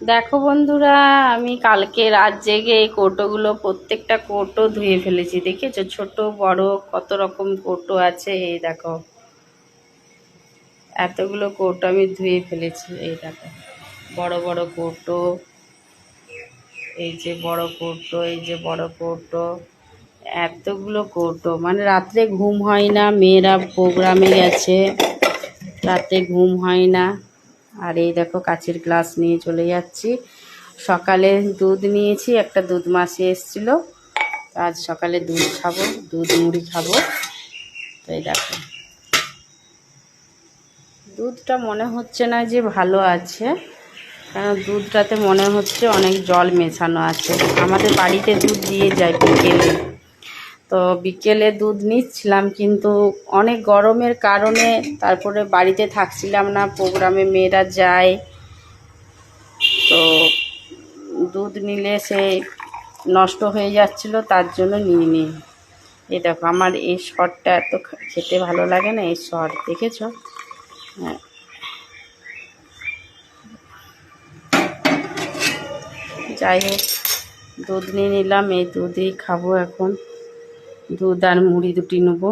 দেখো বন্ধুরা, আমি কালকে রাত জেগে এই কৌটোগুলো প্রত্যেকটা কৌটো ধুয়ে ফেলেছি। দেখেছো ছোট বড় কত রকম কৌটো আছে। এই দেখো এতগুলো কৌটো আমি ধুয়ে ফেলেছি। এই দেখো বড় বড় কৌটো, এই যে বড় কৌটো, এই যে বড় কৌটো, এতগুলো কৌটো। মানে রাত্রে ঘুম হয় না, মেয়েরা প্রোগ্রামে গেছে, রাতে ঘুম হয় না। আর এই দেখো কাচের গ্লাস নিয়ে চলে যাচ্ছি। সকালে দুধ নিয়েছি, একটা দুধ মাসি এসেছিল, আজ সকালে দুধ খাবো, দুধ মুড়ি খাবো। তো এই দেখো দুধটা মনে হচ্ছে না যে ভালো আছে, কারণ দুধটাতে মনে হচ্ছে অনেক জল মেশানো আছে। আমাদের বাড়িতে দুধ দিয়ে যায় বিকেলে, তো বিকেলে দুধ নিচ্ছিলাম, কিন্তু অনেক গরমের কারণে তারপরে বাড়িতে থাকছিলাম না, প্রোগ্রামে মেয়েরা যায়, তো দুধ নিলে সে নষ্ট হয়ে যাচ্ছিল, তার জন্য নিয়ে নিই। এই দেখো আমার এই শর্টটা এত খেতে ভালো লাগে না, এই শর্ট দেখেছো? হ্যাঁ, যাই হোক দুধ নিয়ে নিলাম, এই দুধই খাবো এখন। দুধ আর মুড়ি দুটি নেবো।